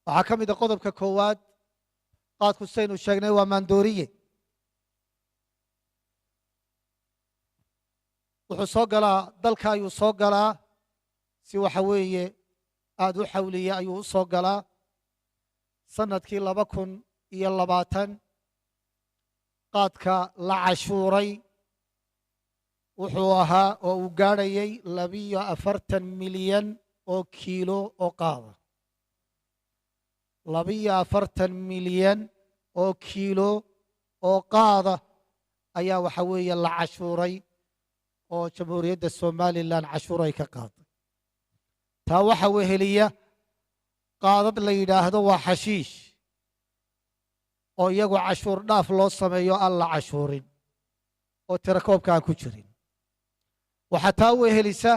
waxaa ka mid a qodobka koowaad qaadku saynu sheegnay waa maandooriye wuxuu soo galaa dalka ayuu soo galaa si waxa weeye aad u xawliya ayuu u soo galaa sanadkii 2020 qaadka la cashuuray wuxuu ahaa oo uu gaadhayay 42 milyan oo kiilo oo qaada 42 milyan oo kiilo oo qaada ayaa waxa weeye la cashuuray oo jamhuuriyadda Somaliland cashuur ay ka qaaday taa waxa weheliya qaadad la yiraahdo waa xashiish oo iyagu cashuur dhaaf loo sameeyo aan la cashuurin oo tirakoobka aan ku jirin waxa taa wehelisa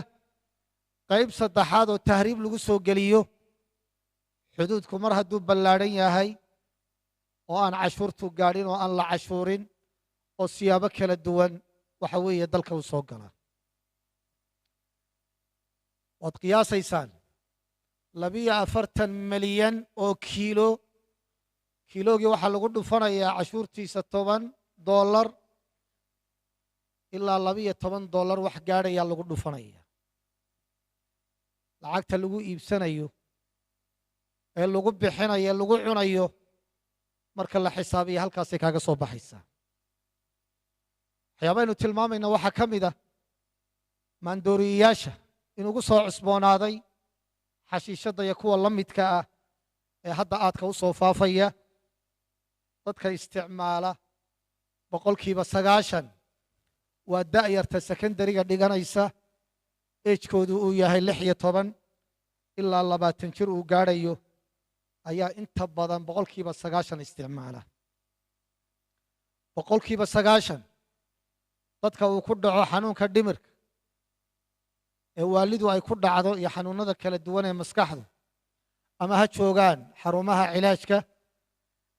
qayb saddexaad oo tahriib lagu soo geliyo xuduudku mar hadduu ballaaran yahay oo aan cashuurtu gaadhin oo aan la cashuurin oo siyaabo kala duwan waxa weeye dalka u soo galaa waad qiyaasaysaan 42 milyan oo kiilo kiilogii waxaa lagu dhufanayaa cashuurtiisa $10 ilaa $12 wax gaadhayaa lagu dhufanaya lacagta lagu iibsanayo ee lagu bixinayo lagu cunayo marka la xisaabiyo halkaasay kaaga soo baxaysaa waxyaabaynu tilmaamayna waxaa ka mid ah maandooriyayaasha inugu soo cusboonaaday xashiishadda iyo kuwa la midka ah ee hadda aadka u soo faafaya dadka isticmaala boqolkiiba 90 waa da'yarta secondary-ga dhiganaysa ejkoodu uu yahay 16 ilaa 20 jir uu gaadhayo ayaa inta badan boqolkiiba 90 isticmaala boqolkiiba 90 dadka uu ku dhaco xanuunka dhimirka ee waalidu ay ku dhacdo iyo xanuunada kala duwan ee maskaxdu ama ha joogaan xarumaha cilaajka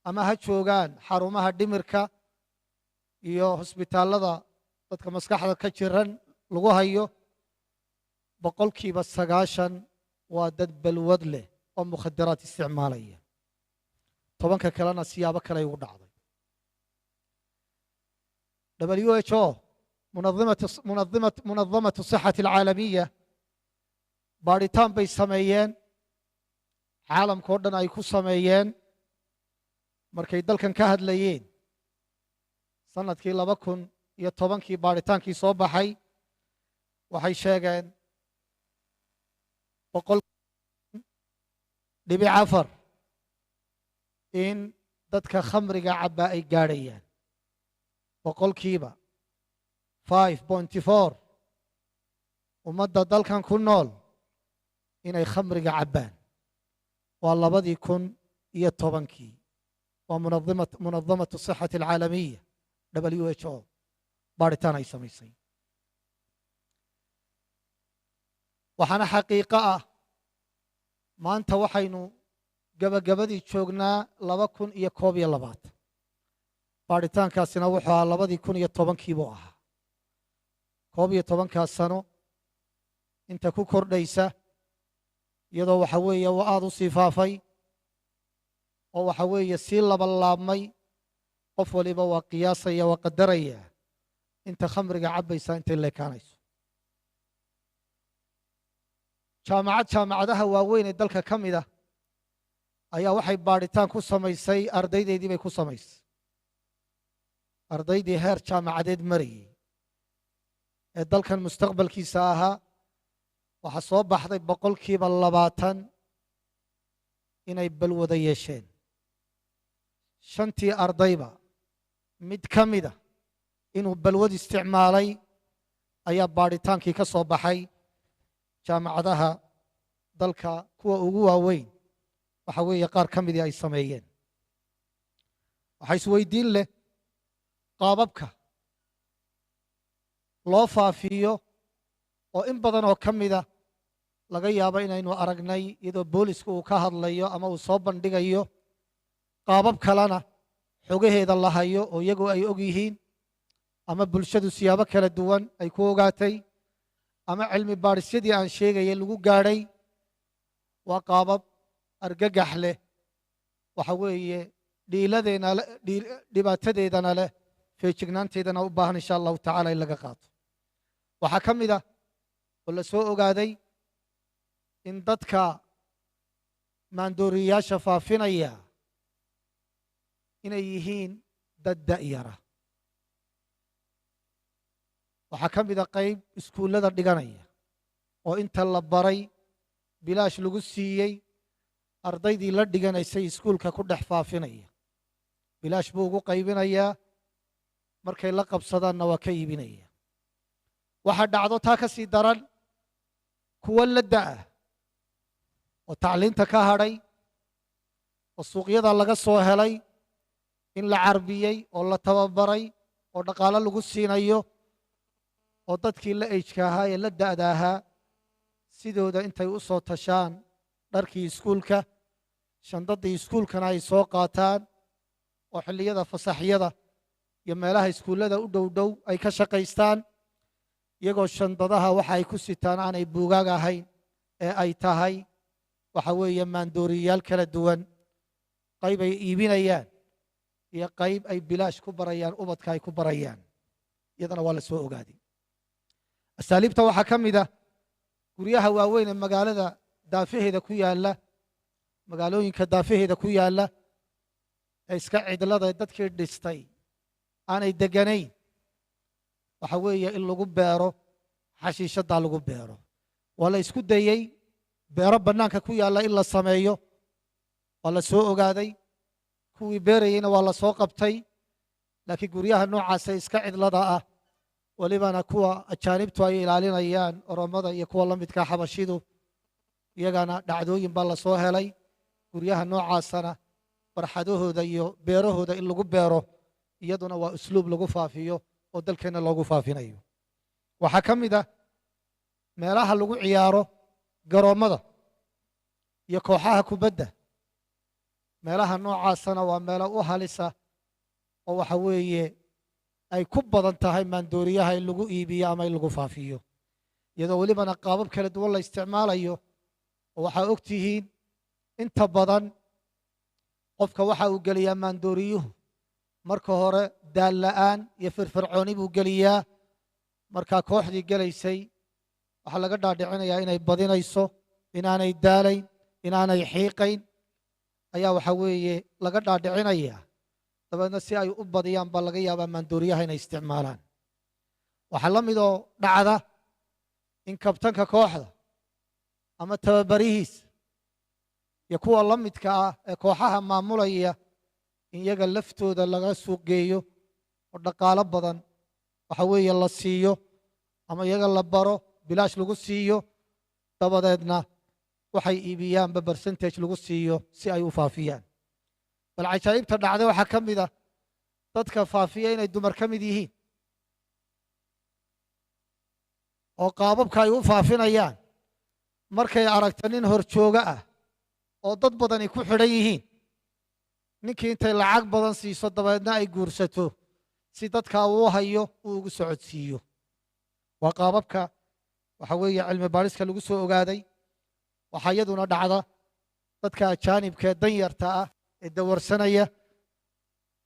ama ha joogaan xarumaha dhimirka iyo hosbitaalada dadka maskaxda ka jiran lagu hayo boqolkiiba 90 waa dad balwad leh oo mukhadaraad isticmaalaya 10 kalena siyaabo kale ugu dhacday WHO منظمة الصحة العالمية baaritaan bay sameeyeen caalamka oo dhan ay ku sameeyeen markay dalkan ka hadlayeen sanadkii 2010 baaritaankii soo baxay waxay sheegeen 4 in dadka khamriga cabba ay gaadhayaan boqolkiiba 5.4 ummadda dalkan ku nool inay khamriga cabbaan waa 2010 waa منظمة الصحة العالمية WHO baaritaan ay samaysay waxaana xaqiiqo ah maanta waxaynu gabagabadii joognaa 2021 baaritaankaasina wuxuu ahaa 2010 buu ahaa 11 sano inta ku kordhaysa iyadoo waxa weeye waa aad u sii faafay oo waxa weeye sii labanlaabmay qof waliba waa qiyaasaya waa qadaraya inta khamriga cabbaysa intay leekaanayso jaamacadaha waaweyn ee dalka ka mid ah ayaa waxay baaritaan ku samaysay ardaydeedii bay ku samaysay ardaydii heer jaamacadeed marayay ee dalkan mustaqbalkiisa ahaa waxaa soo baxday boqolkiiba 20 inay balwada yeesheen 5 ardayba mid ka mid ah inuu balwad isticmaalay ayaa baaritaankii ka soo baxay jaamacadaha dalka kuwa ugu waaweyn waxa weeye qaar ka midii ay sameeyeen waxaa isweydiin leh qaababka loo faafiyo oo in badan oo ka mida laga yaabo inaynu aragnay iyadoo boolisku uu ka hadlayo ama uu soo bandhigayo qaabab kalena xogaheeda la hayo oo iyagu ay og yihiin ama bulshadu siyaabo kala duwan ay ku ogaatay ama cilmi baadhisyadii aan sheegayay lagu gaadhay waa qaabab argagax leh waxa weeye dhiiladeena dhibaatadeedana leh feejignaanteedana u baahan insha allahu tacaala in laga qaato waxaa ka mid ah oo la soo ogaaday in dadka maandooriyayaasha faafinaya inay yihiin dad da'yara waxaa ka mid a qayb iskuullada dhiganaya oo inta la baray bilaash lagu siiyey ardaydii la dhiganaysay iskuulka ku dhex faafinaya bilaash buu ugu qaybinayaa markay la qabsadaanna waa ka iibinaya waxaa dhacdo taa ka sii daran kuwa la da'ah oo tacliinta ka hadhay oo suuqyada laga soo helay in la carbiyey oo la tababaray oo dhaqaalo lagu siinayo oo dadkii la ejka ahaa ee la da'da ahaa sidooda intay u soo tashaan dharkii iskuulka shandadii iskuulkana ay soo qaataan oo xilliyada fasaxyada iyo meelaha iskuullada u dhow dhow ay ka shaqaystaan iyagoo shandadaha waxa ay ku sitaan aanay buugaag ahayn ee ay tahay waxa weeye maandooriyayaal kala duwan qayb ay iibinayaan iyo qayb ay bilaash ku barayaan ubadka ay ku barayaan iyadana waa la soo ogaaday asaaliibta waxaa ka mid ah guryaha waaweyn ee magaalada daafaheeda ku yaalla magaalooyinka daafaheeda ku yaalla ee iska cidlada dadkii dhistay aanay deganayn waxa weeye in lagu beero xashiishaddaa lagu beero waa la isku dayey beero bannaanka ku yaalla in la sameeyo waa la soo ogaaday kuwii beerayeyna waa la soo qabtay laakiin guryaha noocaasa iska cidlada ah welibana kuwa ajaanibtu ay ilaalinayaan oromada iyo kuwa la midka xabashidu iyagana dhacdooyin baa la soo helay guryaha noocaasana barxadahooda iyo beerahooda in lagu beero iyaduna waa usluub lagu faafiyo oo dalkeena loogu faafinayo waxaa ka mid ah meelaha lagu ciyaaro garoommada iyo kooxaha kubadda meelaha noocaasana waa meelo u halisa oo waxa weeye ay ku badan tahay maandooriyaha in lagu iibiyo ama in lagu faafiyo iyadoo welibana qaabab kala duwan la isticmaalayo oo waxaa og tihiin inta badan qofka waxa uu geliyaa maandooriyuhu marka hore daal la'aan iyo firfircooni buu geliyaa markaa kooxdii gelaysay waxaa laga dhaadhicinayaa inay badinayso inaanay daalayn inaanay xiiqayn ayaa waxa weeye laga dhaadhicinayaa dabeedna si ay u badiyaan baa laga yaabaa maandooriyaha inay isticmaalaan waxaa la midoo dhacda in kabtanka kooxda ama tababarihiisa iyo kuwa la midka ah ee kooxaha maamulaya in iyaga laftooda laga suuq geeyo oo dhaqaalo badan waxa weeye la siiyo ama iyaga la baro bilaash lagu siiyo dabadeedna waxay iibiyaanba percentage lagu siiyo si ay u faafiyaan bal cajaa'ibta dhacday waxaa ka mid ah dadka faafiya inay dumar ka mid yihiin oo qaababka ay u faafinayaan markay aragto nin horjooga ah oo dad badani ku xidhan yihiin ninkii intay lacag badan siiso dabeedna ay guursato si dadkaa uu hayo uu ugu socodsiiyo waa qaababka waxa weeye cilmi baadhiska lagu soo ogaaday waxaa iyaduna dhacda dadka ajaanibka ee danyarta ah ee dawarsanaya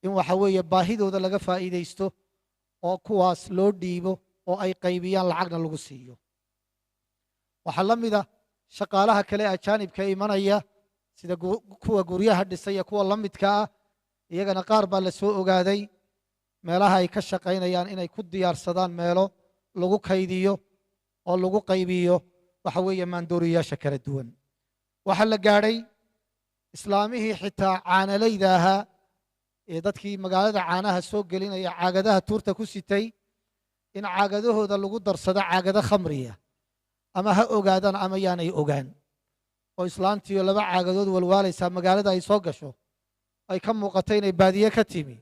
in waxa weeye baahidooda laga faa'iidaysto oo kuwaas loo dhiibo oo ay qaybiyaan lacagna lagu siiyo waxaa la mid ah shaqaalaha kale ee ajaanibka imanaya sida kuwa guryaha dhisay iyo kuwa la midka ah iyagana qaar baa la soo ogaaday meelaha ay ka shaqaynayaan inay ku diyaarsadaan meelo lagu kaydiyo oo lagu qaybiyo waxa weeye maandooriyayaasha kala duwan waxaa la gaadhay islaamihii xitaa caanalayda ahaa ee dadkii magaalada caanaha soo gelinaya caagadaha tuurta ku sitay in caagadahooda lagu darsado caagado khamriya ama ha ogaadaan ama yaanay ogaan oo islaantiiyo laba caagadood walwaalaysaa magaalada ay soo gasho ay ka muuqato inay baadiye ka timi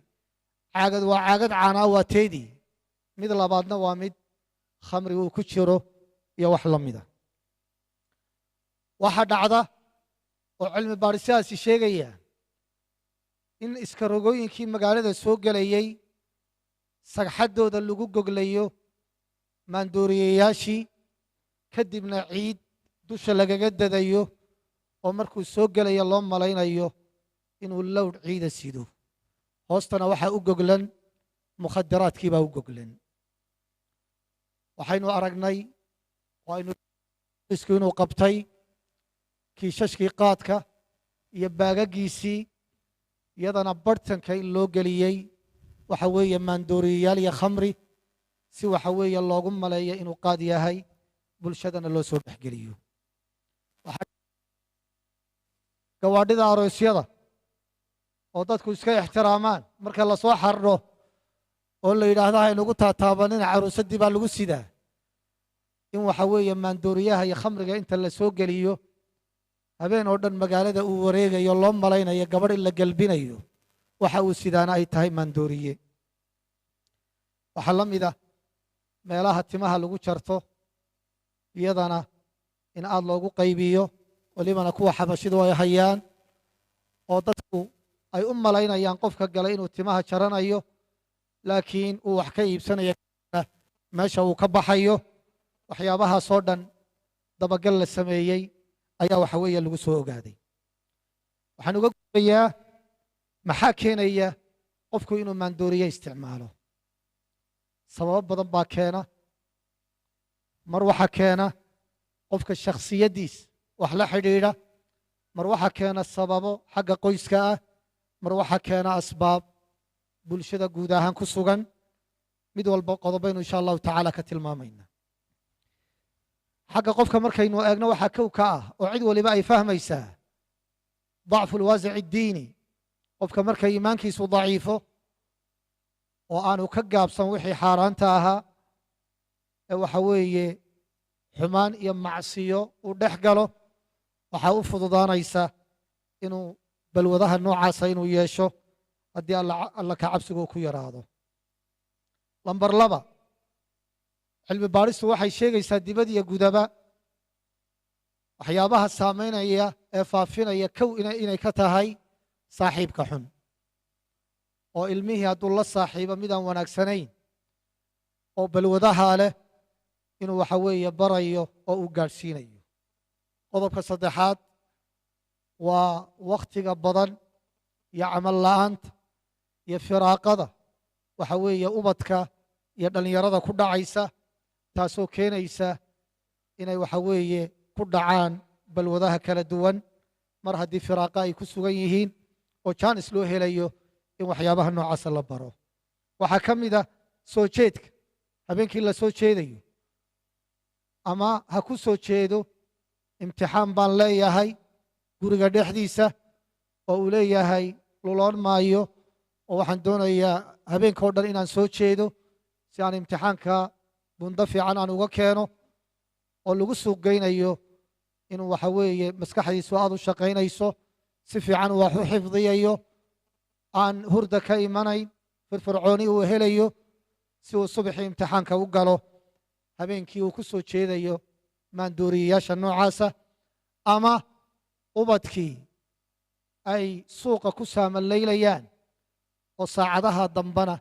caagad waa caagad caanaa waa teedii mid labaadna waa mid khamri uu ku jiro iyo wax la mida waxaa dhacda oo cilmi baadhisyadaasi sheegaya in iskarogooyinkii magaalada soo gelayey sagxaddooda lagu goglayo maandooriyayaashii kadibna ciid dusha lagaga dadayo oo markuu soo gelaya loo malaynayo inuu lowdh ciida sido hoostana waxaa u goglan mukhadaraadkii baa u goglan waxaynu aragnay isku inuu qabtay kiishashkii qaadka iyo baagagiisii iyadana bartanka in loo geliyey waxa weeye maandooriyayaal iyo khamri si waxa weeye loogu maleeyo inuu qaad yahay bulshadana loo soo dhexgeliyo gawaadhida aroosyada oo dadku iska ixtiraamaan marka la soo xardho oo la yidhaahdo haynugu taataabanina caruusadii baa lagu sidaa in waxa weeye maandooriyaha iyo khamriga inta la soo geliyo habeen oo dhan magaalada uu wareegayo loo malaynayo gabadh in la gelbinayo waxa uu sidaana ay tahay maandooriye waxaa la mid ah meelaha timaha lagu jarto iyadana in aad loogu qaybiyo walibana kuwa xabashidu ay hayaan oo dadku ay u malaynayaan qofka galay inuu timaha jaranayo laakiin uu wax ka iibsanayo meesha uu ka baxayo waxyaabahaasoo dhan dabagal la sameeyey ayaa waxa weeye lagu soo ogaaday waxaan uga gudbayaa maxaa keenaya qofku inuu maandooriye isticmaalo sababo badan baa keena mar waxaa keena qofka shakhsiyaddiis wax la xidhiidha mar waxaa keena sababo xagga qoyska ah mar waxaa keena asbaab bulshada guud ahaan ku sugan mid walba qodobaynu insha allahu tacaala ka tilmaamayna xagga qofka markaynu eegno waxaa kow ka ah oo cid waliba ay fahmaysaa dacfu lwaasici addiini qofka marka iimaankiisu daciifo oo aanu ka gaabsan wixii xaaraanta ahaa ee waxa weeye xumaan iyo macsiyo uu dhex galo waxaa u fududaanaysa inuu balwadaha noocaasa inuu yeesho haddii alla ka cabsigu ku yaraado lambar laba cilmi baadhistu waxay sheegaysaa dibad iyo gudaba waxyaabaha saamaynaya ee faafinaya kow inay ka tahay saaxiibka xun oo ilmihii hadduu la saaxiibo mid aan wanaagsanayn oo balwadaha leh inuu waxa weeye barayo oo uu gaadhsiinayo qodobka saddexaad waa wakhtiga badan iyo camal la'aanta iyo firaaqada waxa weeye ubadka iyo dhallinyarada ku dhacaysa taasoo keenaysa inay waxa weeye ku dhacaan balwadaha kala duwan mar haddii firaaqa ay ku sugan yihiin oo jaanis loo helayo in waxyaabaha noocaasa la baro waxaa ka mid ah soo jeedka habeenkii la soo jeedayo ama ha ku soo jeedo imtixaan baan leeyahay guriga dhexdiisa oo uu leeyahay luloon maayo oo waxaan doonayaa habeenka o dhan inaan soo jeedo si aan imtixaanka bundo fiican aan uga keeno oo lagu suuq geynayo inuu waxa weeye maskaxdiisu aad u shaqaynayso si fiican wax u xifdiyayo aan hurda ka imanayn firfircooni uu helayo si uu subaxii imtixaanka u galo habeenkii uu ku soo jeedayo maandooriyayaasha noocaasa ama ubadkii ay suuqa ku saamalaylayaan oo saacadaha dambana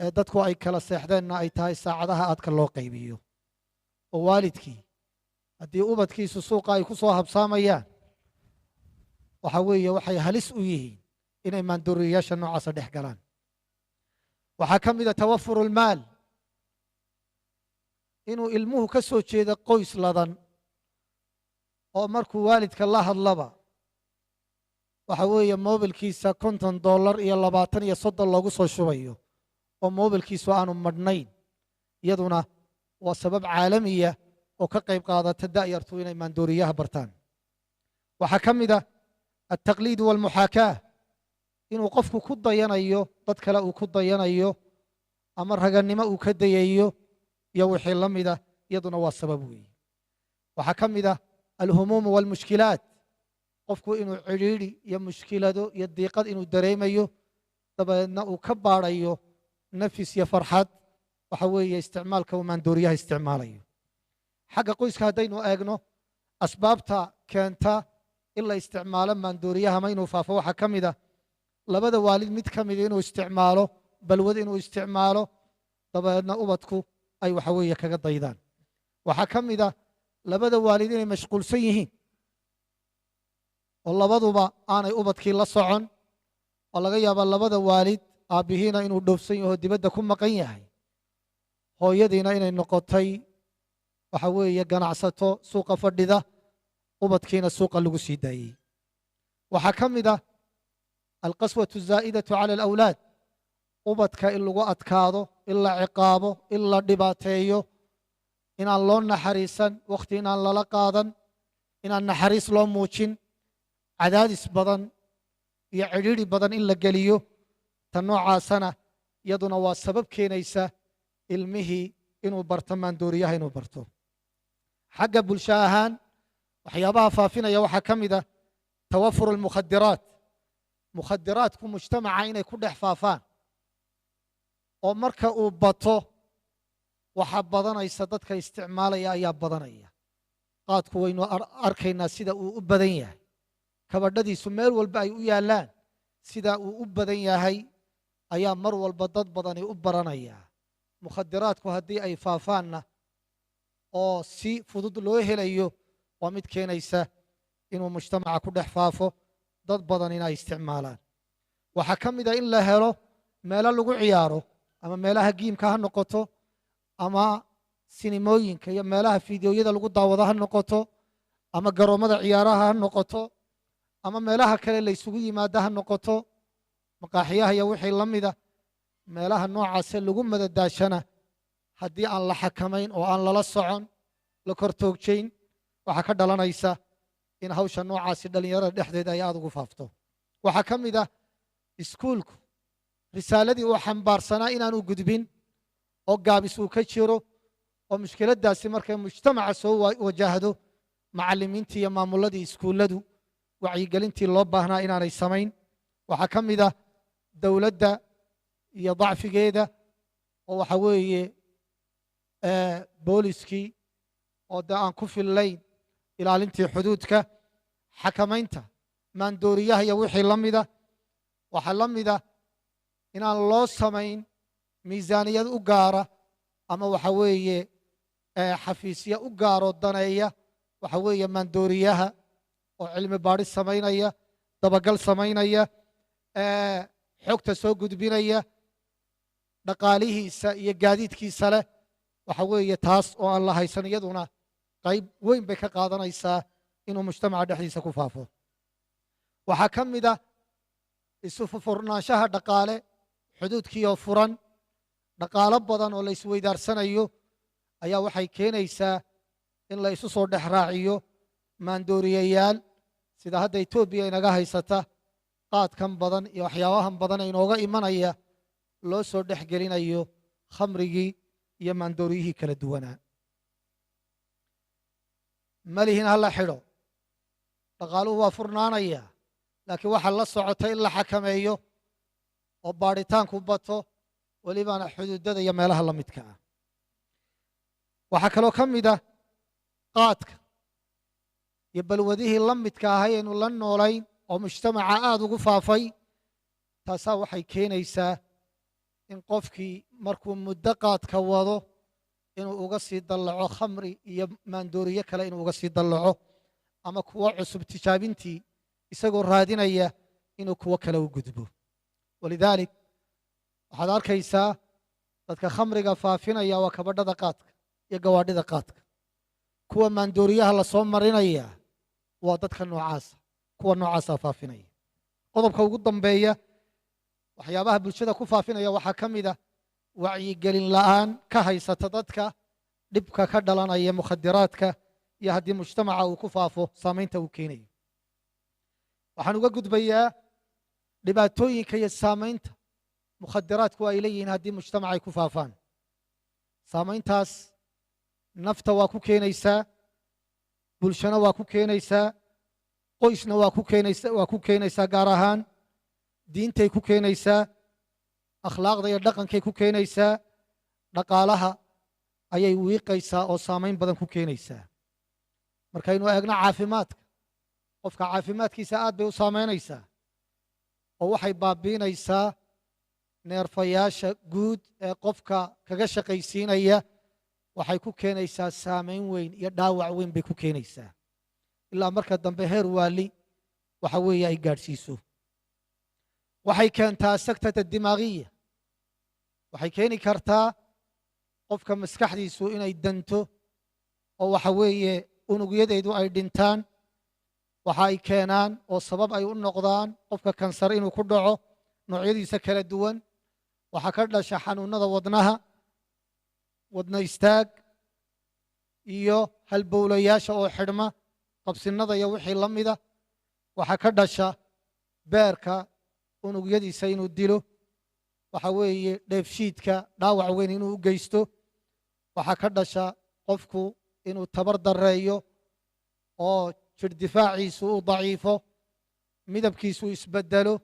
ee dadku ay kala seexdeenna ay tahay saacadaha aadka loo qaybiyo oo waalidkii haddii ubadkiisu suuqa ay ku soo habsaamayaan waxa weeye waxay halis u yihiin inay maandooriyayaasha noocaasa dhex galaan waxaa ka mid a tawafuru lmaal inuu ilmuhu ka soo jeedo qoys ladan oo markuu waalidka la hadlaba waxa weeye mobilkiisa $50 iyo 20 iyo 30 loogu soo shubayo oo mobilkiisu aanu madhnayn iyaduna waa sabab caalamiya oo ka qayb qaadata da'yartu inay maandooriyaha bartaan waxaa ka mid ah altaqliid walmuxaakaa inuu qofku ku dayanayo dad kale uu ku dayanayo ama ragannimo uu ka dayayo iyo wixii la mid ah iyaduna waa sabab weeye waxaa ka mid ah alhumuum walmushkilaat qofku inuu cidhiidhi iyo mushkilado iyo diiqad inuu dareemayo dabeedna uu ka baadhayo nafis iyo farxad waxa weeye isticmaalka uu maandooriyaha isticmaalayo xagga qoyska haddaynu eegno asbaabta keenta in la isticmaalo maandooriyaha ma inuu faafo waxaa ka mid ah labada waalid mid ka mida inuu isticmaalo balwad inuu isticmaalo dabeedna ubadku ay waxa weeye kaga daydaan waxaa ka mid ah labada waalid inay mashquulsan yihiin oo labaduba aanay ubadkii la socon oo laga yaaba labada waalid aabbihiina inuu dhoofsan yaho dibadda ku maqan yahay hooyadiina inay noqotay waxa weeye ganacsato suuqa fadhida ubadkiina suuqa lagu sii daayey waxaa ka mid ah alqaswatu zaa'idatu cala alawlaad ubadka in lagu adkaado in la ciqaabo in la dhibaateeyo inaan loo naxariisan wakhti inaan lala qaadan inaan naxariis loo muujin cadaadis badan iyo cidhiidhi badan in la geliyo tan noocaasana iyaduna waa sabab keenaysa ilmihii inuu barto maandooriyaha inuu barto xagga bulsho ahaan waxyaabaha faafinaya waxaa ka mid ah tawafur almukhadiraat mukhadiraadku mujtamaca inay ku dhex faafaan oo marka uu bato waxaa badanaysa dadka isticmaalaya ayaa badanaya qaadku waynu arkaynaa sida uu u badan yahay kabadhadiisu meel walba ay u yaallaan sida uu u badan yahay ayaa mar walba dad badani u baranaya mukhadiraadku haddii ay faafaanna oo si fudud loo helayo waa mid keenaysa inuu mujtamaca ku dhex faafo dad badan inay isticmaalaan waxaa ka mid ah in la helo meelo lagu ciyaaro ama meelaha giimka ha noqoto ama sinimooyinka iyo meelaha fiidiyoyada lagu daawado ha noqoto ama garoommada ciyaaraha ha noqoto ama meelaha kale la isugu yimaado ha noqoto maqaaxiyaha iyo wixii la mida meelaha noocaase lagu madadaashana haddii aan la xakamayn oo aan lala socon la kortoogjayn waxaa ka dhalanaysa in hawsha noocaasi dhallinyarada dhexdeeda ay aada ugu faafto waxaa ka mid ah iskuulku risaaladii uu xambaarsanaa inaanu gudbin oo gaabis uu ka jiro oo mushkiladdaasi markay mujtamaca soo wajahdo macallimiintii iyo maamulladii iskuulladu wacyigelintii loo baahnaa inaanay samayn waxaa ka mid ah dowladda iyo dacfigeeda oo waxa weeye booliskii oo dee aan ku fillayn ilaalintii xuduudka xakamaynta maandooriyaha iyo wixii la mida waxaa la mida inaan loo samayn miisaaniyad u gaara ama waxa weeye xafiisya u gaaroo daneeya waxa weeye maandooriyaha oo cilmi baadhis samaynaya dabagal samaynaya xogta soo gudbinaya dhaqaalihiisa iyo gaadiidkiisa leh waxa weeye taas oo aan la haysan iyaduna qayb weyn bay ka qaadanaysaa inuu mujtamaca dhexdiisa ku faafo waxaa ka mid ah isu furnaanshaha dhaqaale xuduudkiioo furan dhaqaalo badan oo la isweydaarsanayo ayaa waxay keenaysaa in la isu soo dhex raaciyo maandooriyayaal sida hadda etoobiya inaga haysata qaadkan badan iyo waxyaabahan badan ee inooga imanaya loo soo dhex gelinayo khamrigii iyo maandooriyihii kala duwanaa malihin ha la xidho dhaqaaluhu waa furnaanaya laakiin waxaa la socota in la xakameeyo oo baadhitaanku bato welibana xuduudada iyo meelaha la midka ah waxaa kaloo ka mid ah qaadka iyo balwadihii la midka ahay aynu la noolayn oo mujtamaca aada ugu faafay taasaa waxay keenaysaa in qofkii markuu muddo qaadka wado inuu uga sii dallaco khamri iyo maandooriye kale inuu uga sii dallaco ama kuwo cusub tijaabintii isagoo raadinaya inuu kuwo kale u gudbo walidaalik waxaad arkaysaa dadka khamriga faafinaya waa kabadhada qaadka iyo gawaadhida qaadka kuwa maandooriyaha la soo marinaya waa dadka noocaasa kuwa noocaasa faafinaya qodobka ugu dambeeya waxyaabaha bulshada ku faafinaya waxaa ka mid ah wacyigelin la'aan ka haysata dadka dhibka ka dhalanaya mukhadiraadka iyo haddii mujtamaca uu ku faafo saamaynta uu keenayo waxaan uga gudbayaa dhibaatooyinka iyo saamaynta mukhadiraadku ay leeyihiin haddii mujtamaca ay ku faafaan saamayntaas nafta waa ku keenaysaa bulshana waa ku keenaysaa qoysna waa ku keenaysaa gaar ahaan diintay ku keenaysaa akhlaaqda iyo dhaqankay ku keenaysaa dhaqaalaha ayay wiiqaysaa oo saamayn badan ku keenaysaa markaynu eegno caafimaadka qofka caafimaadkiisa aad bay u saamaynaysaa oo waxay baabiinaysaa neerfayaasha guud ee qofka kaga shaqaysiinaya waxay ku keenaysaa saamayn weyn iyo dhaawac weyn bay ku keenaysaa ilaa marka dambe heer waali waxa weeye ay gaadhsiiso waxay keentaa saktata dimaagiya waxay keeni kartaa qofka maskaxdiisu inay danto oo waxa weeye unugyadeedu ay dhintaan waxa ay keenaan oo sabab ay u noqdaan qofka kansar inuu ku dhaco noocyadiisa kala duwan waxaa ka dhasha xanuunada wadnaha wadna istaag iyo halbowlayaasha oo xidhma qabsinada iyo wixii la mida waxaa ka dhasha beerka unugyadiisa inuu dilo waxa weeye dheefshiidka dhaawac weyn inuu u geysto waxaa ka dhasha qofku inuu tabar dareeyo oo jir difaaciisu uu daciifo midabkiisu isbedelo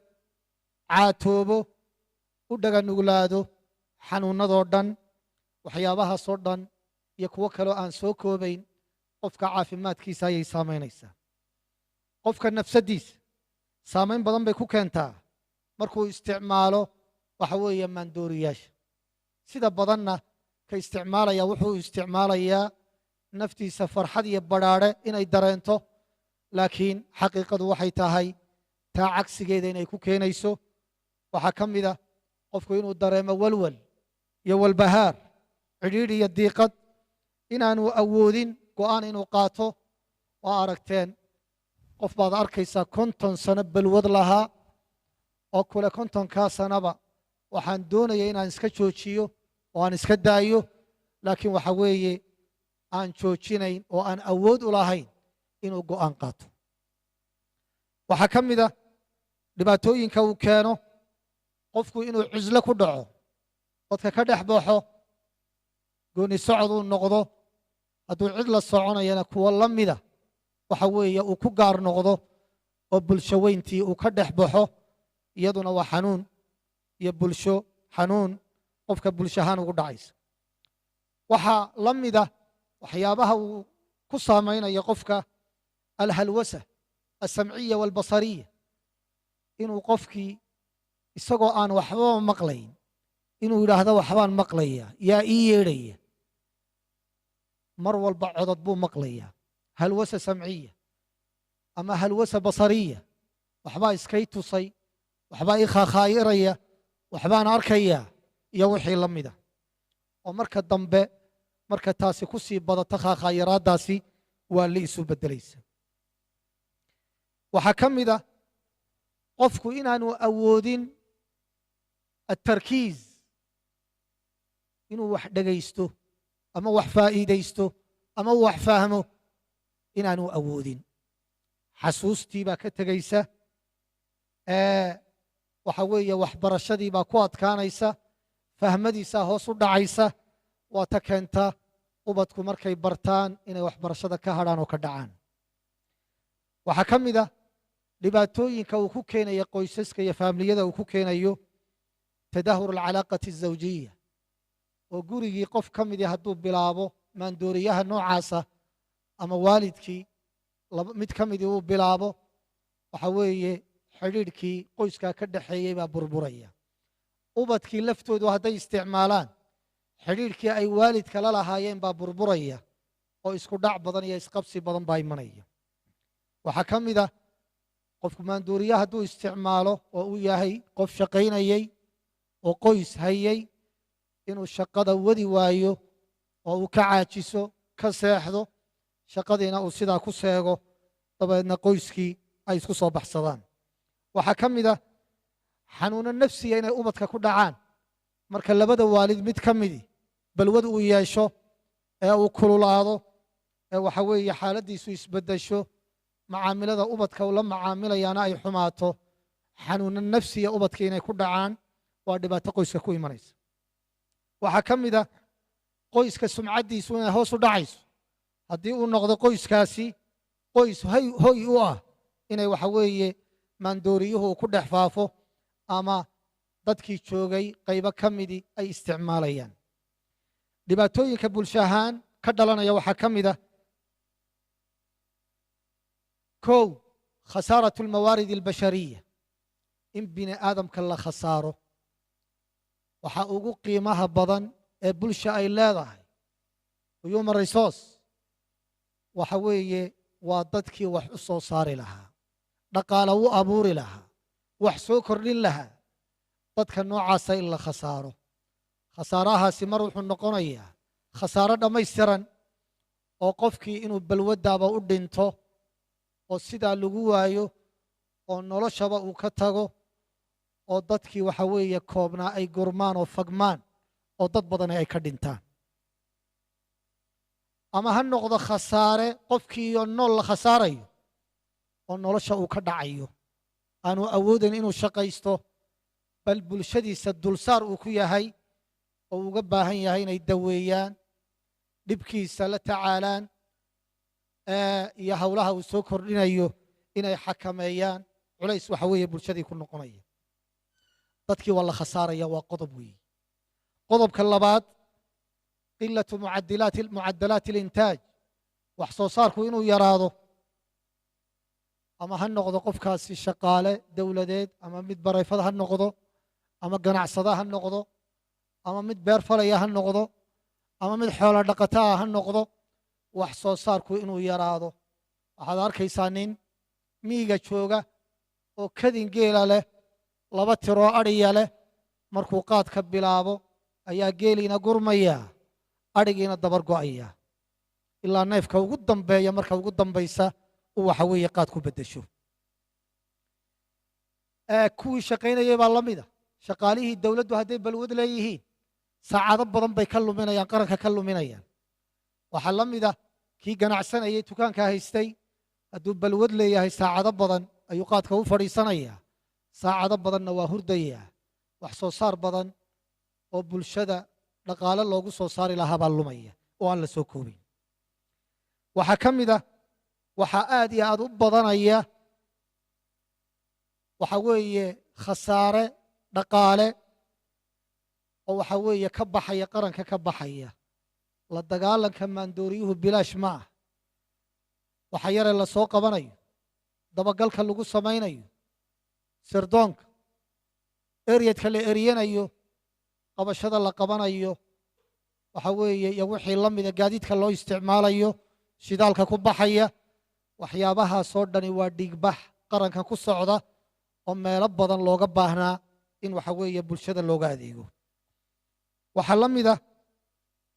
caatoobo u dhaganuglaado xanuunadoo dhan waxyaabahaasoo dhan iyo kuwo kaloo aan soo koobayn qofka caafimaadkiisa ayay saamaynaysaa qofka nafsaddiisa saamayn badan bay ku keentaa markuu isticmaalo waxa weeye maandooriyaasha sida badanna ka isticmaalaya wuxuu isticmaalayaa naftiisa farxad iyo badhaadhe inay dareento laakiin xaqiiqadu waxay tahay taa cagsigeeda inay ku keenayso waxaa ka mid a qofku inuu dareemo walwal iyo walbahaar cidhiidh iyo diiqad inaanu awoodin go'aan inuu qaato waa aragteen qof baad arkaysaa 50 sano balwad lahaa oo kule 50kaa sanaba waxaan doonaya inaan iska joojiyo oo aan iska daayo laakiin waxa weeye aan joojinayn oo aan awood u lahayn inuu go'aan qaato waxaa ka mid a dhibaatooyinka uu keeno qofku inuu cuslo ku dhaco dadka ka dhex baxo gooni socod uu noqdo hadduu cid la soconayana kuwa la mida waxa weeye uu ku gaar noqdo oo bulsho weyntii uu ka dhex baxo iyaduna waa xanuun iyo bulsho xanuun qofka bulsho ahaan ugu dhacaysa waxaa la mida waxyaabaha uu ku saamaynayo qofka alhalwasa alsamciya waalbasariya inuu qofkii isagoo aan waxbaba maqlayn inuu yidhaahdo waxbaan maqlaya yaa ii yeedhaya mar walba codod buu maqlayaa halwasa samciya ama halwasa basariya waxbaa iskay tusay waxbaa ii khaakhaairaya waxbaan arkayaa iyo wixii la mida oo marka dambe marka taasi ku sii badato khaakhayaraadaasi waa li isu beddelaysa waxaa ka mid a qofku inaanu awoodin التركيز inuu wax dhagaysto ama wax faa'iidaysto ama wax fahmo inaanu awoodin xasuustii baa ka tegaysa waxa weeye waxbarashadii baa ku adkaanaysa fahmadiisa hoos u dhacaysa waa ta keenta ubadku markay bartaan inay waxbarashada ka hadhaan oo ka dhacaan waxaa ka mid a dhibaatooyinka uu ku keenayo qoysaska iyo faamiliyada uu ku keenayo تدهور العلاقة الزوجية وقريقي قف كمدي هدو بلابو ماندوريها نوعاسة أما والدكي مد كمدي هو بلابو وحوية حريركي قويسكا كدحية بربورية وبدكي لفتو دو هدي استعمالان حريركي أي والدك للا هايين بربورية وإسكو دع بدن يسقبسي بدن بايمانية وحكمدي قف ماندوريها هدو استعماله وإياهي قف شقين أيي oo qoys hayay inuu shaqada wadi waayo oo uu ka caajiso ka seexdo shaqadiina uu sidaa ku seego dabeedna qoyskii ay isku soo baxsadaan waxaa ka mid a xanuuno nafsiya inay ubadka ku dhacaan marka labada waalid mid ka midi balwad uu yeesho ee uu kululaado ee waxa weeye xaaladiisu isbeddesho macaamilada ubadka uu la macaamilayaana ay xumaato xanuuno nafsiya ubadka inay ku dhacaan waa dhibaato qoyska ku imanaysa waxaa ka mid a qoyska sumcaddiisu inay hoos u dhacayso haddii uu noqdo qoyskaasi qoys hoy u ah inay waxa weeye maandooriyuhu ku dhex faafo ama dadkii joogay qaybo ka midii ay isticmaalayaan dhibaatooyinka bulsho ahaan ka dhalanaya waxaa ka mid a kow khasaaratu almawaarid albashariya in bini aadamka la khasaaro waxaa ugu qiimaha badan ee bulsha ay leedahay human resource waxa weeye waa dadkii wax u soo saari lahaa dhaqaale u abuuri lahaa wax soo kordhin lahaa dadka noocaasa in la khasaaro khasaarahaasi mar wuxuu noqonayaa khasaaro dhammaystiran oo qofkii inuu balwaddaaba u dhinto oo sidaa lagu waayo oo noloshaba uu ka tago oo dadkii waxa weeye koobnaa ay gurmaan oo fagmaan oo dad badani ay ka dhintaan ama ha noqdo khasaare qofkiiyo nool la khasaarayo oo nolosha uu ka dhacayo aanu awoodayn inuu shaqaysto bal bulshadiisa dulsaar uu ku yahay oo uga baahan yahay inay daweeyaan dhibkiisa la tacaalaan iyo hawlaha uu soo kordhinayo inay xakameeyaan culays waxa weeye bulshadii ku noqonaya dadkii waa la khasaaraya waa qodob weeye qodobka labaad qilatu mucadalaati alintaaj wax soo saarku inuu yaraado ama ha noqdo qofkaasi shaqaale dowladeed ama mid barayfad ha noqdo ama ganacsada ha noqdo ama mid beer falaya ha noqdo ama mid xoolo dhaqataa ha noqdo wax soo saarku inuu yaraado waxaad arkaysaa nin miyiga jooga oo kadin geela leh laba tiroo adhiya leh markuu qaadka bilaabo ayaa geeliina gurmaya adhigiina dabar go'aya ilaa neefka ugu dambeeya marka ugu dambaysa uu waxa weeye qaad ku beddesho kuwii shaqaynayay baa la mida shaqaalihii dowladdu hadday balwad leeyihiin saacado badan bay ka luminayaan qaranka ka luminayaan waxaa la mida kii ganacsanayay dukaanka haystay hadduu balwad leeyahay saacado badan ayuu qaadka u fadhiisanayaa saacado badanna waa hurdayaa wax soo saar badan oo bulshada dhaqaale loogu soo saari lahaa baa lumaya oo aan la soo koobin waxaa ka mid ah waxaa aad iyo aad u badanaya waxa weeye khasaare dhaqaale oo waxa weeye ka baxaya qaranka ka baxaya la dagaalanka maandooriyuhu bilaash ma ah waxa yare la soo qabanayo dabagalka lagu samaynayo sirdoonka eryadka la eryanayo qabashada la qabanayo waxa weeye iyo wixii la mida gaadiidka loo isticmaalayo shidaalka ku baxaya waxyaabahaasoo dhani waa dhiigbax qaranka ku socda oo meelo badan looga baahnaa in waxa weeye bulshada looga adeego waxaa la mida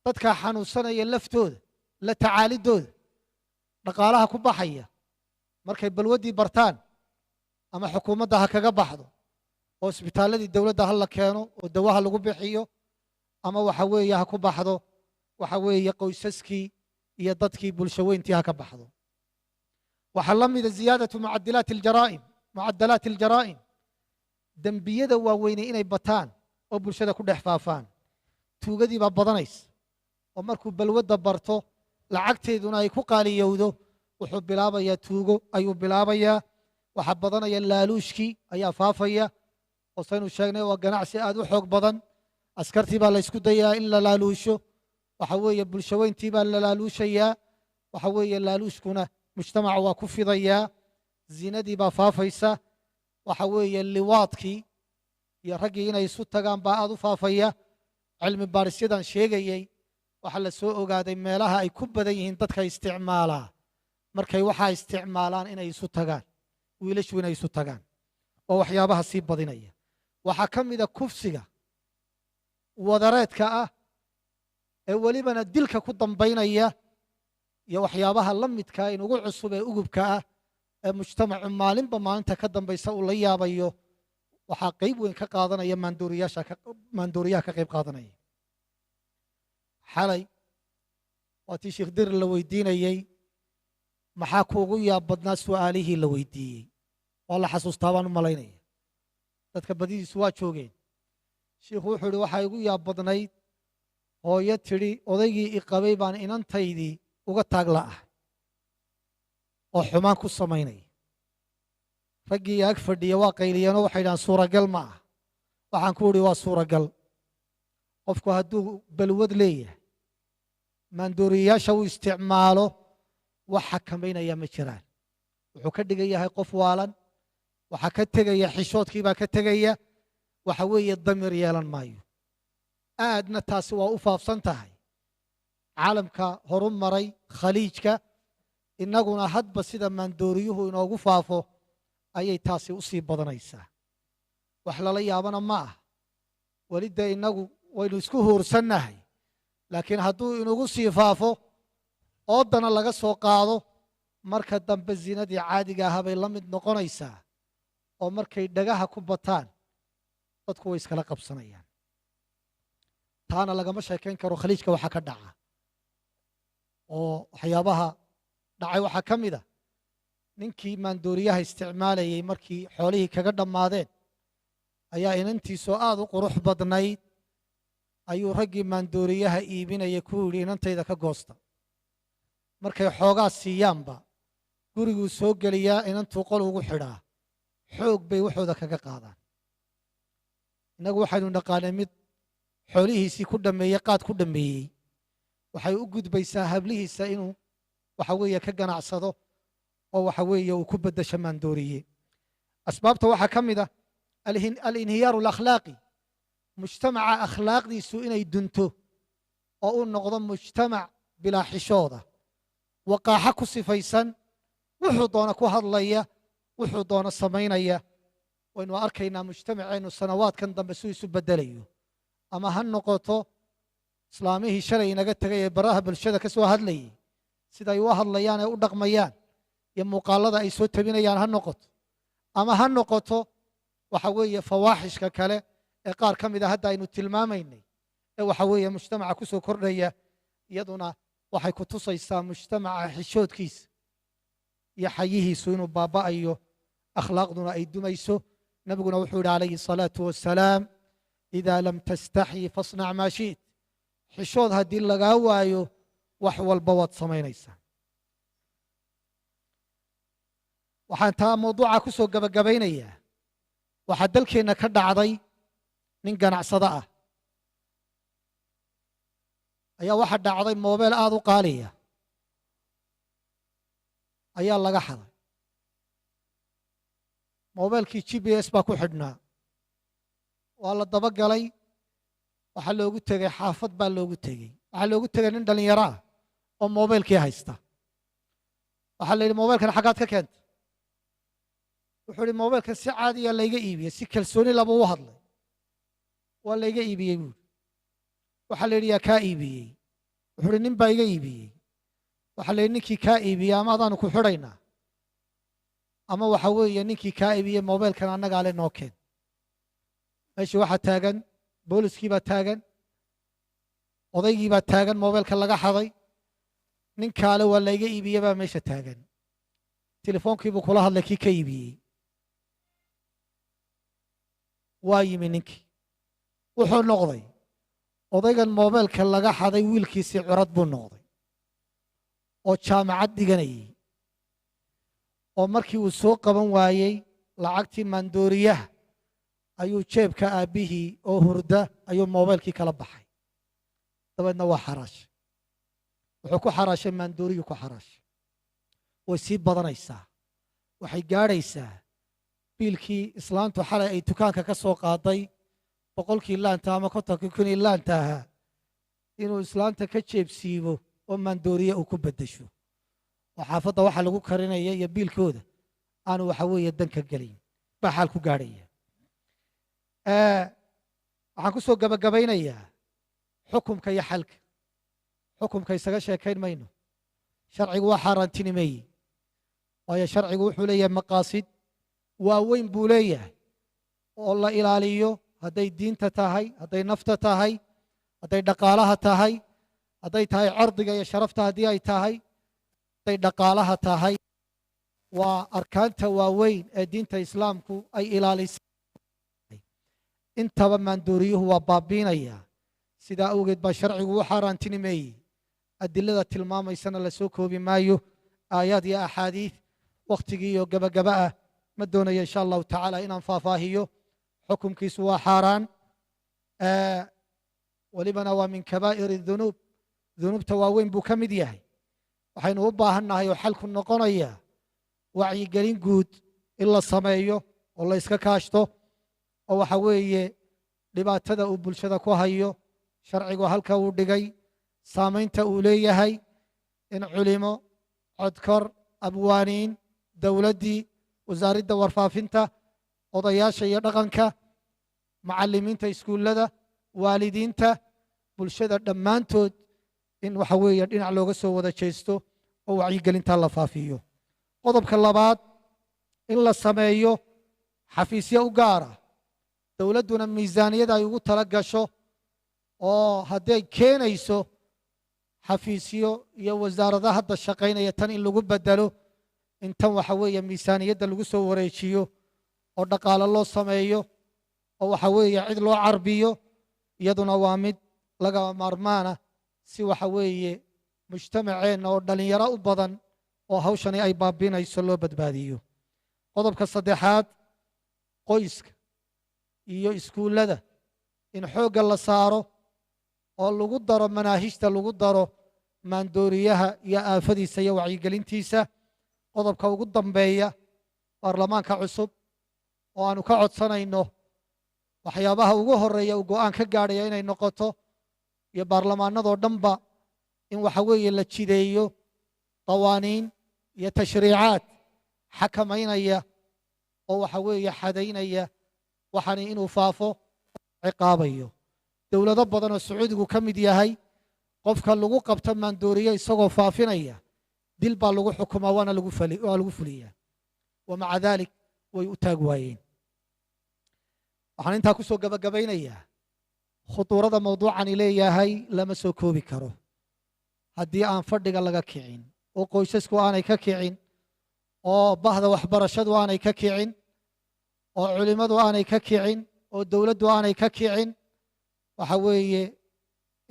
dadkaa xanuunsanaya laftooda la tacaalidooda dhaqaalaha ku baxaya markay balwaddii bartaan ama xukuumadda ha kaga baxdo oo isbitaalladii dowladda ha la keeno oo dawaha lagu bixiyo ama waxa weeye ha ku baxdo waxa weeye qoysaskii iyo dadkii bulsho weyntii ha ka baxdo waxaa la mida ziyaadatu mucadalaati aljaraa'im dembiyada waaweynay inay bataan oo bulshada ku dhex faafaan tuugadii baa badanaysa oo markuu balwadda barto lacagteeduna ay ku qaaliyowdo wuxuu bilaabayaa tuugo ayuu bilaabayaa waxaa badanaya laaluushkii ayaa faafaya oo saynu sheegnay waa ganacsi aad u xoog badan askartii baa la ysku dayaa in la laaluusho waxa weeye bulsho weyntii baa la laaluushayaa waxa weeye laaluushkuna mujtamaca waa ku fidayaa zinadii baa faafaysa waxa weeye liwaadkii iyo raggii inay isu tagaan baa aad u faafaya cilmi baarisyadan sheegayey waxaa la soo ogaaday meelaha ay ku badan yihiin dadka isticmaalaa markay waxaa isticmaalaan inay isu tagaan wiilashu inay isu tagaan oo waxyaabaha sii badinaya waxaa ka mida kufsiga wadareedka ah ee welibana dilka ku dambaynaya iyo waxyaabaha la midkaa in ugu cusub ee ugubka ah ee mujtamacu maalinba maalinta ka dambaysa uu la yaabayo waxaa qayb weyn ka qaadanaya maandooriyaha ka qayb qaadanaya xalay waatii sheekh dir la weydiinayey maxaa kuugu yaab badnaa su'aalihii la weydiiyey waa la xasuustaa baan u malaynaya dadka badidiisu waa joogeen shiikhu wuxuu ihi waxaa igu yaab badnayd hooyo tidhi odaygii i qabay baan inantaydii uga taag la'ah oo xumaan ku samaynaya raggii ag fadhiya waa qayliyeenoo waxay dhahaan suuragal ma ah waxaan ku idhi waa suuragal qofku hadduu balwad leeyahay maandooriyayaasha uu isticmaalo wax xakamaynaya ma jiraan wuxuu ka dhigan yahay qof waalan waxaa ka tegaya xishoodkii baa ka tegaya waxa weeye damiir yeelan maayo aadna taasi waa u faafsan tahay caalamka horu maray khaliijka innaguna hadba sida maandooriyuhu inoogu faafo ayay taasi u sii badanaysaa. wax lala yaabana ma ah. welida inagu waynu isku huursannahay, laakiin hadduu inugu sii faafo oodana laga soo qaado, marka dambe zinadii caadiga ahaa bay la mid noqonaysaa, oo markay dhagaha ku bataan dadku way iskala qabsanayaan. taana lagama sheekayn karo. khaliijka waxaa ka dhaca oo waxyaabaha dhacay waxaa ka mid a ninkii maandooriyaha isticmaalayay markii xoolihii kaga dhammaadeen ayaa inantiisoo aad u qurux badnayd ayuu raggii maandooriyaha iibinaya ku yidhi inantayda ka goosta. markay xoogaa siiyaanba guriguu soo geliyaa, inantuu qol ugu xidhaa, xoog bay waxooda kaga qaadaan. innagu waxaynu naqaanay mid xoolihiisii ku dhammeeyey, qaad ku dhammeeyey, waxay u gudbaysaa hablihiisa inuu waxa weeye ka ganacsado oo waxa weeye uu ku beddesho maandooriye. asbaabta waxaa ka mid ah alinhiyaaru alakhlaaqi, mujtamaca akhlaaqdiisu inay dunto oo uu noqdo mujtamac bilaa xishooda, waqaaxo ku sifaysan, wuxuu doona ku hadlaya, wuxuu doona samaynaya. waynu arkaynaa mujtamaceennu sanawaadkan dambe suu isu beddelayo. ama ha noqoto islaamihii shalay inaga tegay ee baraha bulshada ka soo hadlayay, siday u hadlayaan ee u dhaqmayaan iyo muuqaalada ay soo tabinayaan ha noqoto, ama ha noqoto waxa weeye fawaaxishka kale ee qaar ka mid a hadda aynu tilmaamaynay ee waxa weeye mujtamaca ku soo kordhaya. iyaduna waxay ku tusaysaa mujtamaca xishoodkiisa iyo xayihiisu inuu baaba'ayo, akhlaaqduna ay dumayso. nabiguna wuxuu yidhi calayhi الsalaatu wasalaam, idaa lam tastaxyi fasnac maa shi'it. xishood haddii lagaa waayo wax walba waad samaynaysaa. waxaan taa mawduuca ku soo gabagabaynayaa, waxaa dalkeenna ka dhacday nin ganacsado ah ayaa waxa dhacday moobeel aad u qaaliya ayaa laga xaday. moobeelkii GPS baa ku xidhnaa, waa la daba galay, waxaa loogu tegey xaafad baa loogu tegey. waxaa loogu tegey nin dhallinyaro ah oo moobeelkii haysta. waxaa la yidhi moobeelkan xaggaad ka keentay? wuxuu yidhi moobeelkan si caadiya layga iibiyey, si kalsooni laba u hadlay. waa layga iibiyey buuri. waxaa la yidhi yaa kaa iibiyey? wuxuu yidhi nin baa iga iibiyey. waxaa la yidhi ninkii kaa iibiyey ama adaanu ku xidhaynaa, ama waxa weeye ninkii kaa iibiyey moobeelkan annagaa le noo keen. meeshii waxaa taagan booliskii baa taagan, odaygii baa taagan, moobeelka laga xaday. nin kaale waa layga iibiyey baa meesha taagan. telefoonkiibuu kula hadlay kii ka iibiyey. waa yimi ninkii, wuxuu noqday odaygan moobeelka laga xaday wiilkiisii curad buu noqday oo jaamacad dhiganayay, oo markii uu soo qaban waayey lacagtii maandooriyaha ayuu jeebka aabbihii oo hurda ayuu moobeelkii kala baxay. dabeedna waa xaraashay. wuxuu ku xaraashay maandooriyuu ku xaraashay. way sii badanaysaa. waxay gaadhaysaa biilkii islaantu xalay ay dukaanka ka soo qaaday, 100kii laanta ama 50kii laanta ahaa, inuu islaanta ka jeebsiibo oo maandooriye uu ku beddesho. oo xaafadda waxa lagu karinaya iyo biilkooda aanu waxa weeye danka gelayn baa xaal ku gaadhaya. waxaan ku soo gabagabaynayaa xukumka iyo xalka. xukumka isaga sheekayn mayno. sharcigu waa xaaraantinimeeye, waayo sharcigu wuxuu leeyahay maqaasid waaweyn buu leeyahay oo la ilaaliyo. hadday diinta tahay, hadday nafta tahay, hadday dhaqaalaha tahay, hadday tahay cirdiga iyo sharafta haddii ay tahay, hadday dhaqaalaha tahay, waa arkaanta waaweyn ee diinta islaamku ay ilaalisay. intaba maandooriyuhu waa baabiinaya. sidaa awgeed baa sharcigu u xaaraantinimeeyey. adilada tilmaamaysana la soo koobi maayo, aayaad iyo axaadiid. wakhtigii iyo gabagaba ah ma doonayo insha allahu tacaala inaan faahfaahiyo. xukumkiisu waa xaaraan, welibana waa min kabaa'iri dunuub. dunuubta waaweyn buu ka mid yahay. waxaynu u baahannahay oo xalku noqonaya wacyigelin guud in la sameeyo oo la iska kaashto, oo waxa weeye dhibaatada uu bulshada ku hayo sharcigu halka uu dhigay, saamaynta uu leeyahay, in culimo, codkor, abwaaniin, dowladdii, wasaaradda warfaafinta odayaasha iyo dhaqanka macallimiinta iskuullada waalidiinta bulshada dhammaantood in waxa weeye dhinac looga soo wada jeesto oo wacyigelinta la faafiyo qodobka labaad in la sameeyo xafiisyo u gaar ah dowladduna miisaaniyada ay ugu tala gasho oo hadday keenayso xafiisyo iyo wasaaradaha hadda shaqaynaya tan in lagu bedelo in tan waxa weeye miisaaniyadda lagu soo wareejiyo oo dhaqaale loo sameeyo oo waxa weeye cid loo carbiyo iyaduna waa mid lagama maarmaana si waxa weeye mujtamaceenna oo dhalinyaro u badan oo hawshani ay baabinayso loo badbaadiyo qodobka saddexaad qoyska iyo iskuullada in xoogga la saaro oo lagu daro manaahijta lagu daro maandooriyaha iyo aafadiisa iyo wacyigelintiisa qodobka ugu dambeeya baarlamaanka cusub oo aanu ka codsanayno waxyaabaha ugu horeeya uu go'aan ka gaadhaya inay noqoto iyo baarlamaanadoo dhanba in waxa weeye la jideeyo qawaaniin iyo tashriicaad xakamaynaya oo waxa weeye xadaynaya waxani inuu faafo ciqaabayo dowlado badan oo sacuudigu ka mid yahay qofka lagu qabto maandooriye isagoo faafinaya dil baa lagu xukumaa waana lagu fuliyaa wamaca daalik way u taag waayeen waxaan intaa ku soo gabagabaynayaa khutuurada mawduucani leeyahay lama soo koobi karo haddii aan fadhiga laga kicin oo qoysasku aanay ka kicin oo bahda waxbarashadu aanay ka kicin oo culimmadu aanay ka kicin oo dowladdu aanay ka kicin waxa weeye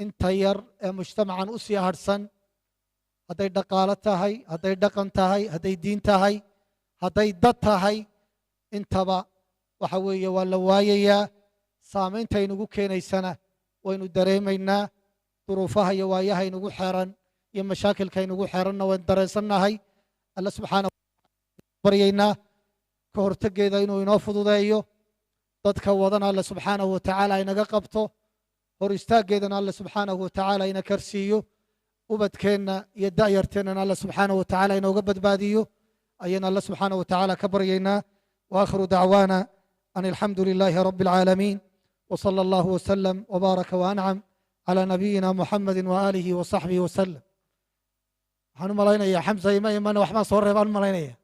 inta yar ee mujtamacan u sii hadhsan hadday dhaqaalo tahay hadday dhaqan tahay hadday diin tahay hadday dad tahay intaba waxa weeye waa la waayayaa saamaynta aynugu keenaysana waynu dareemaynaa duruufaha iyo waayaha inugu xeeran iyo mashaakilka inugu xeeranna waynu dareensannahay alla subxaana baryaynaa ka hortegeeda inuu inoo fududeeyo dadka wadana alla subxaanahu watacaala inaga qabto hor istaaggeedana alla subxaanahu watacaala ina karsiiyo ubadkeenna iyo da'yarteennana alla subxaanahu watacaala inooga badbaadiyo ayayna alla subxaanahu watacaala ka baryaynaa waakhiru dacwaana an alxamdu lilaahi rabbi alcaalamiin وصلى الله وسلم وبارك وأنعم على نبينا محمد وآله وصحبه وسلم waxaan u malaynayaa xamsa ima imana waxbaan soo reebaan u malaynaya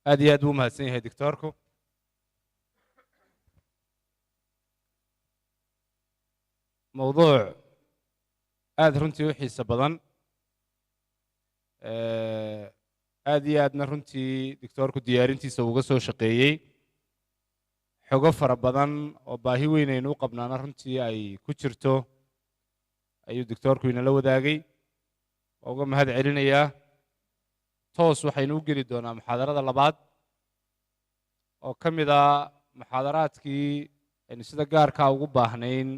aad iyo aad buu mahadsan yahay doctorku mawduuc aad runtii u xiiso badan aad iyo aadna runtii doctorku diyaarintiisa uga soo shaqeeyey xogo fara badan oo baahi weyn aynu u qabnaana runtii ay ku jirto ayuu doctorku inala wadaagay waa uga mahad celinayaa toos waxaynu u geli doonaa muxaadarada labaad oo ka mid ah muxaadaraadkii aynu sida gaarkaa ugu baahnayn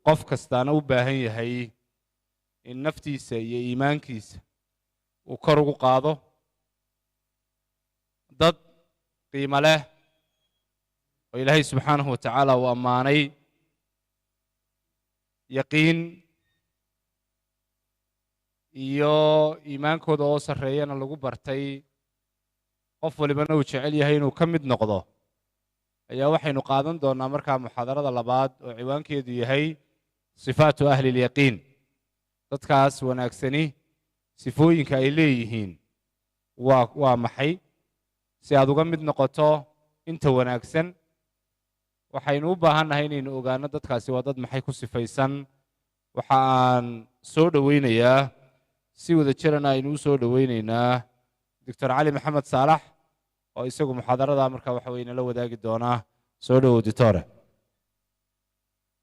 qof kastaana u baahan yahay in naftiisa iyo iimaankiisa uu kor ugu qaado dad qiimo leh oo ilaahay subxaanahu watacaala uu ammaanay yaqiin iyo iimaankooda oo sarreeyana lagu bartay qof walibana uu jecel yahay inuu ka mid noqdo ayaa waxaynu qaadan doonaa markaa muxaadarada labaad oo ciwaankeedu yahay sifaatu ahli lyaqiin dadkaas wanaagsani sifooyinka ay leeyihiin waa maxay si aad uga mid noqoto inta wanaagsan waxaynu u baahannahay inaynu ogaano dadkaasi waa dad maxay ku sifaysan waxa aan soo dhowaynayaa si wada jirana aynu u soo dhowaynaynaa doctor cali maxamed saalax oo isagu muxaadarada markaa waxa weye nala wadaagi doonaa soo dhowow doctore